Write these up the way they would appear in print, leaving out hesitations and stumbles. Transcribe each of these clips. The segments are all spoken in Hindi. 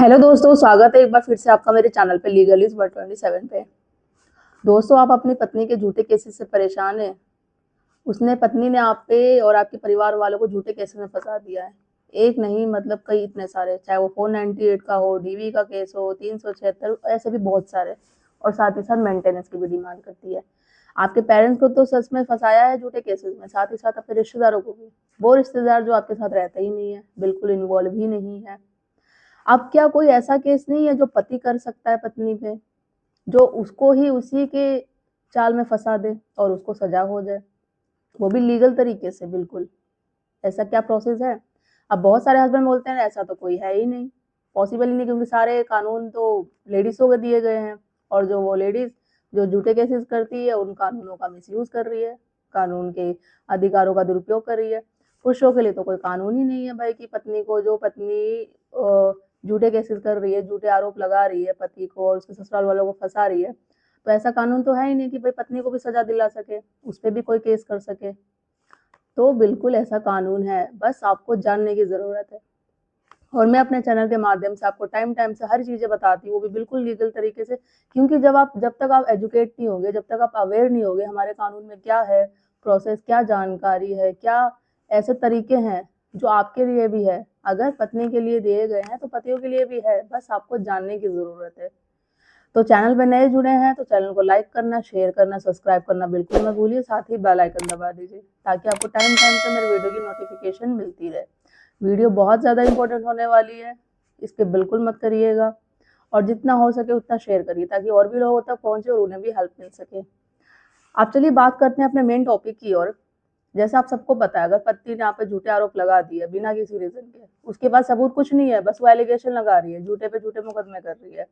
हेलो दोस्तों, स्वागत है एक बार फिर से आपका मेरे चैनल पे लीगलिस्ट वर्ल्ड 27 पे। दोस्तों, आप अपनी पत्नी के झूठे केसेस से परेशान हैं। उसने पत्नी ने आप पे और आपके परिवार वालों को झूठे केसेस में फंसा दिया है। एक नहीं मतलब कई इतने सारे, चाहे वो 498 का हो, डीवी का केस हो, 376, ऐसे भी बहुत सारे। और साथ ही साथ मेंटेनेंस की भी डिमांड करती है। आपके पेरेंट्स को तो सच में फंसाया है झूठे केसेस में, साथ ही साथ अपने रिश्तेदारों को भी। वो रिश्तेदार जो आपके साथ रहते ही नहीं है, बिल्कुल इन्वॉल्व ही नहीं है। अब क्या कोई ऐसा केस नहीं है जो पति कर सकता है पत्नी पे, जो उसको ही उसी के जाल में फंसा दे और उसको सजा हो जाए, वो भी लीगल तरीके से? बिल्कुल। ऐसा क्या प्रोसेस है? अब बहुत सारे हस्बैंड बोलते हैं ऐसा तो कोई है ही नहीं, पॉसिबल ही नहीं, क्योंकि सारे कानून तो लेडीजों को दिए गए हैं। और जो वो लेडीज जो झूठे केसेस करती है, उन कानूनों का मिसयूज कर रही है, कानून के अधिकारों का दुरुपयोग कर रही है। पुरुषों के लिए तो कोई कानून ही नहीं है भाई, कि पत्नी को, जो पत्नी झूठे केसेस कर रही है, झूठे आरोप लगा रही है पति को और उसके ससुराल वालों को फंसा रही है, तो ऐसा कानून तो है ही नहीं कि भाई पत्नी को भी सजा दिला सके, उस पर भी कोई केस कर सके। तो बिल्कुल ऐसा कानून है, बस आपको जानने की जरूरत है। और मैं अपने चैनल के माध्यम से आपको टाइम टाइम से हर चीजें बताती हूँ, वो भी बिल्कुल लीगल तरीके से। क्योंकि जब तक आप एजुकेट नहीं होंगे, जब तक आप अवेयर नहीं होंगे हमारे कानून में क्या है प्रोसेस, क्या जानकारी है, क्या ऐसे तरीके हैं जो आपके लिए भी है। अगर पत्नी के लिए दिए गए हैं तो पतियों के लिए भी है, बस आपको जानने की जरूरत है। तो चैनल पे नए जुड़े हैं तो चैनल को लाइक करना, शेयर करना, सब्सक्राइब करना बिल्कुल मत भूलिए। साथ ही बेल आइकन दबा दीजिए ताकि आपको टाइम टाइम पे मेरे वीडियो की नोटिफिकेशन मिलती रहे। वीडियो बहुत ज़्यादा इंपॉर्टेंट होने वाली है, इसके बिल्कुल मत करिएगा। और जितना हो सके उतना शेयर करिए ताकि और भी लोगों तक पहुंचे और उन्हें भी हेल्प मिल सके। आप चलिए बात करते हैं अपने मेन टॉपिक की ओर। जैसे आप सबको पता है, अगर पत्नी ने आप पे झूठे आरोप लगा दिए बिना किसी रीजन के, उसके पास सबूत कुछ नहीं है, बस वो एलिगेशन लगा रही है, झूठे पे झूठे मुकदमे कर रही है,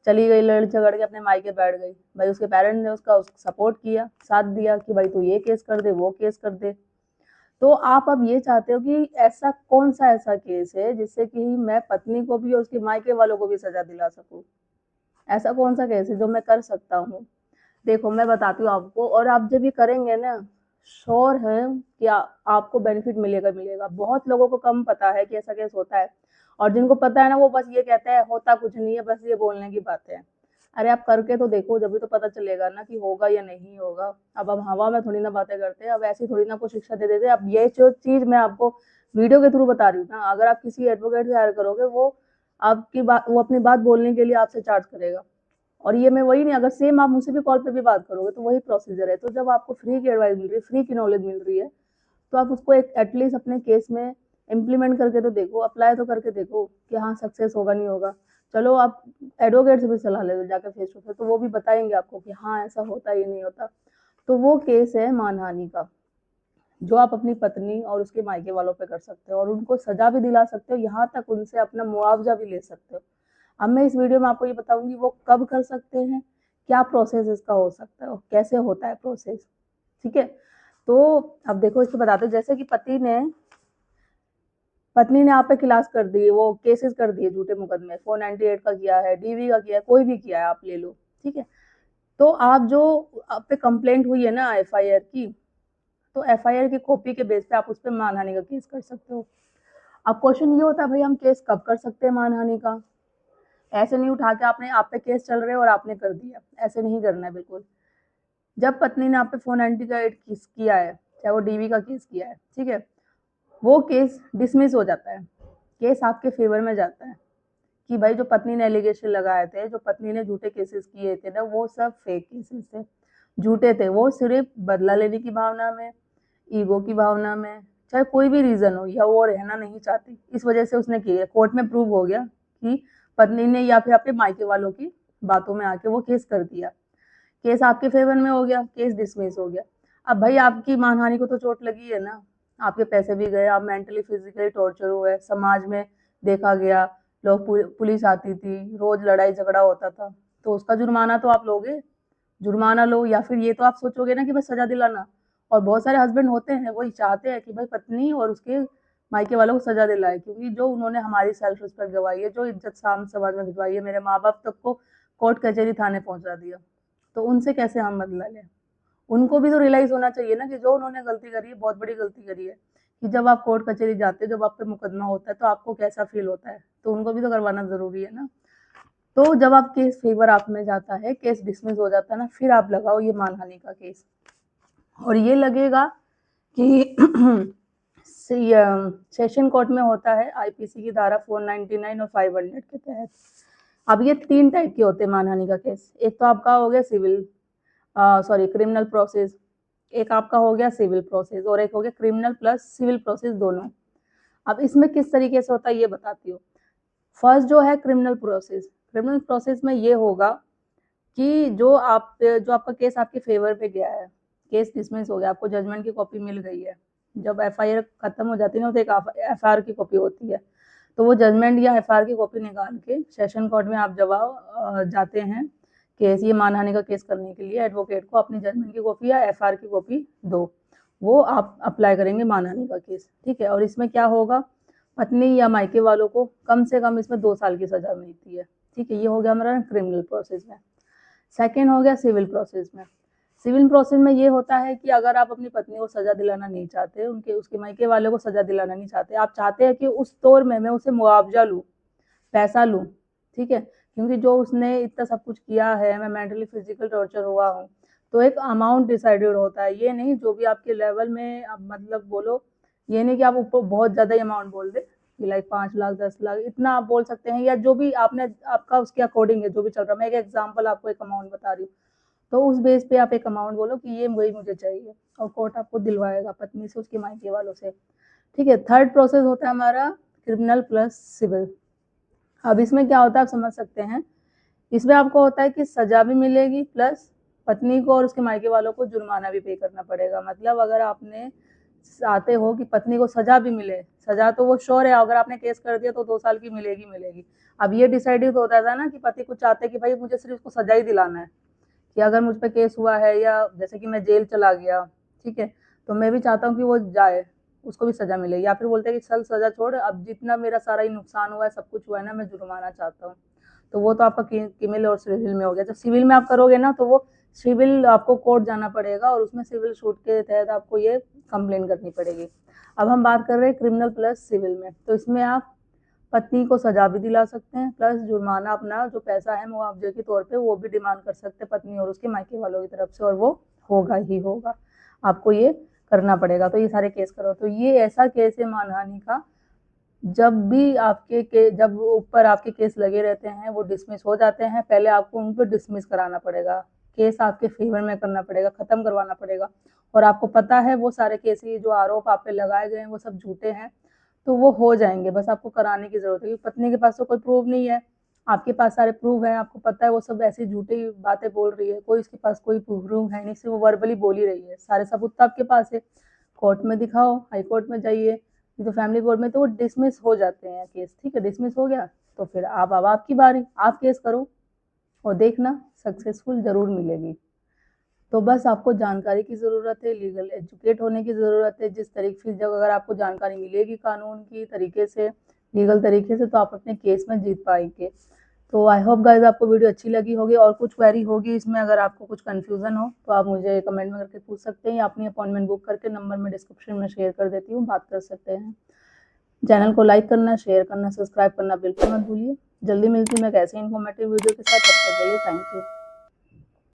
चली गई लड़ झगड़ के अपने मायके बैठ गई, भाई उसके पेरेंट्स ने उसका सपोर्ट किया, साथ दिया कि भाई तू ये केस कर दे, वो केस कर दे। तो आप अब ये चाहते हो कि ऐसा कौन सा ऐसा केस है जिससे कि मैं पत्नी को भी और उसके मायके वालों को भी सजा दिला सकूं? ऐसा कौन सा केस है जो मैं कर सकता हूँ? देखो मैं बताती हूँ आपको, और आप जब ये करेंगे ना, श्योर है कि आपको बेनिफिट मिलेगा मिलेगा। बहुत लोगों को कम पता है कि ऐसा केस होता है, और जिनको पता है ना वो बस ये कहते हैं होता कुछ नहीं है, बस ये बोलने की बात है। अरे आप करके तो देखो, जब भी तो पता चलेगा ना कि होगा या नहीं होगा। अब हम हवा में थोड़ी ना बातें करते हैं, अब ऐसी थोड़ी ना कोई शिक्षा दे देते। अब ये जो चीज मैं आपको वीडियो के थ्रू बता रही हूँ ना, अगर आप किसी एडवोकेट से हायर करोगे, वो अपनी बात बोलने के लिए आपसे चार्ज करेगा। और ये मैं वही नहीं, अगर सेम आप मुझसे भी कॉल पे भी बात करोगे तो वही प्रोसीजर है। तो जब आपको फ्री की एडवाइस मिल रही है, फ्री की नॉलेज मिल रही है, तो आप उसको एक एटलीस्ट अपने केस में इम्प्लीमेंट करके तो देखो, अप्लाई तो करके देखो कि हाँ सक्सेस होगा नहीं होगा। चलो आप एडवोकेट से भी सलाह ले लो जाके फेस टू फेस, तो वो भी बताएंगे आपको कि हाँ ऐसा होता ही नहीं होता। तो वो केस है मानहानि का, जो आप अपनी पत्नी और उसके मायके वालों पे कर सकते हो और उनको सजा भी दिला सकते हो, यहाँ तक उनसे अपना मुआवजा भी ले सकते हो। अब मैं इस वीडियो में आपको ये बताऊंगी वो कब कर सकते हैं, क्या प्रोसेस इसका हो सकता है, कैसे होता है प्रोसेस। ठीक है, तो अब देखो इसको बताते हैं। जैसे कि पत्नी ने आप पे क्लास कर दी, वो केसेस कर दिए झूठे मुकदमे, 498 का किया है, डीवी का किया है, कोई भी किया है, आप ले लो। ठीक है, तो आप पे कंप्लेंट हुई है ना एफआईआर की, तो एफआईआर की कॉपी के बेस पे आप उस पर मानहानि का केस कर सकते हो। अब क्वेश्चन ये होता है भाई हम केस कब कर सकते हैं मानहानि का? ऐसे नहीं उठा के आपने, आप पे केस चल रहे हैं और आपने कर दिया, ऐसे नहीं करना है बिल्कुल। जब पत्नी ने आप पे 498 का केस किया है, चाहे वो डीवी का केस किया है, ठीक है, वो केस डिसमिस हो जाता है, केस आपके फेवर में जाता है कि भाई जो पत्नी ने एलिगेशन लगाए थे, जो पत्नी ने झूठे केसेस किए थे ना, वो सब फेक केसेस थे, झूठे थे। वो सिर्फ बदला लेने की भावना में, ईगो की भावना में, चाहे कोई भी रीजन हो, या वो रहना नहीं चाहती इस वजह से उसने किए। कोर्ट में प्रूव हो गया कि पत्नी ने या फिर अपने मायके वालों की बातों में आके वो केस कर दिया, केस आपके फेवर में हो गया, केस डिसमिस हो गया। अब भाई आपकी मानहानि को तो चोट लगी है ना, आपके पैसे भी गए, आप मेंटली फिजिकली टॉर्चर हुए, समाज में देखा गया, लोग पुलिस आती थी, रोज लड़ाई झगड़ा होता था, तो उसका जुर्माना तो आप लोगे, जुर्माना लो। या फिर ये तो आप सोचोगे ना कि बस सजा दिलाना। और बहुत सारे हस्बैंड होते हैं वही चाहते हैं कि भाई पत्नी और उसके मायके वालों को सजा दिलाए, क्योंकि जो उन्होंने हमारी सेल्फ रिस्पेक्ट गवाई है, जो इज्जत साम समाज में गिरवाई है, मेरे माँ बाप तक को कोर्ट कचहरी थाने पहुंचा दिया, तो उनसे कैसे हम बदला लें? उनको भी तो रियलाइज होना चाहिए ना कि जो उन्होंने गलती करी है, बहुत बड़ी गलती करी है। कि जब आप कोर्ट कचहरी जाते हो, जब आप पे मुकदमा होता है, तो आपको कैसा फील होता है, तो उनको भी तो करवाना ज़रूरी है ना। तो जब आप केस फेवर आप में जाता है, केस डिसमिस हो जाता है ना, फिर आप लगाओ ये मानहानि का केस। और ये लगेगा कि सेशन कोर्ट में होता है आईपीसी की धारा 499 और 500 के तहत। अब ये 3 टाइप के होते हैं मानहानि का केस। एक तो आपका हो गया क्रिमिनल प्रोसेस, एक आपका हो गया सिविल प्रोसेस, और एक हो गया क्रिमिनल प्लस सिविल प्रोसेस दोनों। अब इसमें किस तरीके से होता है ये बताती हूँ। फर्स्ट जो है क्रिमिनल प्रोसेस में ये होगा कि जो आपका केस आपके फेवर पे गया है, केस डिसमिस हो गया, आपको जजमेंट की कॉपी मिल गई है। जब एफआईआर खत्म हो जाती है ना, तो एक एफआईआर की कॉपी होती है, तो वो जजमेंट या एफआईआर की कॉपी निकाल के सेशन कोर्ट में आप जब जाते हैं केस, ये मानहानि का केस करने के लिए एडवोकेट को अपनी जजमेंट की कॉपी या एफआईआर की कॉपी दो, वो आप अप्लाई करेंगे मानहानि का केस, ठीक है। और इसमें क्या होगा, पत्नी या मायके वालों को कम से कम इसमें 2 साल की सजा मिलती है, ठीक है। ये हो गया हमारा क्रिमिनल प्रोसेस में। सेकेंड हो गया सिविल प्रोसेस में। सिविल प्रोसेस में ये होता है कि अगर आप अपनी पत्नी को सजा दिलाना नहीं चाहते, उसके मायके वाले को सजा दिलाना नहीं चाहते, आप चाहते हैं कि उस तौर में मैं उसे मुआवजा लूँ, पैसा लूँ, ठीक है, क्योंकि जो उसने इतना सब कुछ किया है, मैं मेंटली फिजिकल टॉर्चर हुआ हूँ, तो एक अमाउंट डिसाइडेड होता है। ये नहीं जो भी आपके लेवल में आप मतलब बोलो, ये नहीं कि आप ऊपर बहुत ज़्यादा अमाउंट बोल दे कि लाइक 5 लाख 10 लाख इतना आप बोल सकते हैं, या जो भी आपका उसके अकॉर्डिंग है जो भी चल रहा है। मैं एक एग्जांपल आपको एक अमाउंट बता रही हूँ, तो उस बेस पे आप एक अमाउंट बोलो कि ये वही मुझे चाहिए, और कोर्ट आपको दिलवाएगा पत्नी से, उसके मायके वालों से, ठीक है। थर्ड प्रोसेस होता है हमारा क्रिमिनल प्लस सिविल। अब इसमें क्या होता है आप समझ सकते हैं। इसमें आपको होता है कि सजा भी मिलेगी, प्लस पत्नी को और उसके मायके वालों को जुर्माना भी पे करना पड़ेगा। मतलब अगर आपने चाहते हो कि पत्नी को सजा भी मिले, सजा तो वो श्योर है, अगर आपने केस कर दिया तो 2 साल की मिलेगी। अब ये डिसाइडेड होता था ना कि पति को चाहते कि भाई मुझे सिर्फ उसको सजा ही दिलाना है, कि अगर मुझ पर केस हुआ है या जैसे कि मैं जेल चला गया, ठीक है, तो मैं भी चाहता हूँ कि वो जाए, उसको भी सजा मिले। या फिर बोलते हैं कि चल सजा छोड़, अब जितना मेरा सारा ही नुकसान हुआ है, सब कुछ हुआ है ना, मैं जुर्माना चाहता हूँ। तो वो तो आपका क्रिमिनल और सिविल में हो गया। जब सिविल में आप करोगे ना, तो वो सिविल आपको कोर्ट जाना पड़ेगा, और उसमें सिविल सूट के तहत आपको ये कंप्लेन करनी पड़ेगी। अब हम बात कर रहे हैं क्रिमिनल प्लस सिविल में, तो इसमें आप पत्नी को सजा भी दिला सकते हैं, प्लस जुर्माना अपना जो पैसा है मुआवजे के तौर पे वो भी डिमांड कर सकते हैं पत्नी और उसके मायके वालों की तरफ से, और वो होगा ही होगा, आपको ये करना पड़ेगा। तो ये सारे केस करो। तो ये ऐसा केस है मानहानि का, जब भी जब ऊपर आपके केस लगे रहते हैं वो डिसमिस हो जाते हैं, पहले आपको उन पर डिसमिस कराना पड़ेगा, केस आपके फेवर में करना पड़ेगा, खत्म करवाना पड़ेगा। और आपको पता है वो सारे केस जो आरोप आप पे लगाए गए हैं वो सब झूठे हैं, तो वो हो जाएंगे, बस आपको कराने की जरूरत है। क्योंकि पत्नी के पास तो कोई प्रूफ नहीं है, आपके पास सारे प्रूफ है, आपको पता है वो सब ऐसी झूठी बातें बोल रही है, कोई इसके पास कोई प्रूफ है नहीं, सिर्फ वो वर्बली बोल ही रही है, सारे सबूत तो आपके पास है, कोर्ट में दिखाओ, हाई कोर्ट में जाइए, तो फैमिली कोर्ट में तो वो डिसमिस हो जाते हैं केस, ठीक है। डिसमिस हो गया तो फिर अब आपकी बारी, आप केस करो और देखना सक्सेसफुल जरूर मिलेगी। तो बस आपको जानकारी की ज़रूरत है, लीगल एजुकेट होने की ज़रूरत है। जिस तरीके से जब अगर आपको जानकारी मिलेगी कानून की तरीके से, लीगल तरीके से, तो आप अपने केस में जीत पाएंगे। तो आई होप गाइज आपको वीडियो अच्छी लगी होगी, और कुछ क्वेरी होगी इसमें, अगर आपको कुछ कन्फ्यूज़न हो तो आप मुझे कमेंट में करके पूछ सकते हैं, या अपनी अपॉइंटमेंट बुक करके नंबर में डिस्क्रिप्शन में शेयर कर देती हूँ, बात कर सकते हैं। चैनल को लाइक करना, शेयर करना, सब्सक्राइब करना बिल्कुल मत भूलिए। जल्दी मिलती हूँ मैं एक ऐसे इन्फॉर्मेटिव वीडियो के साथ, तब तक के लिए थैंक यू।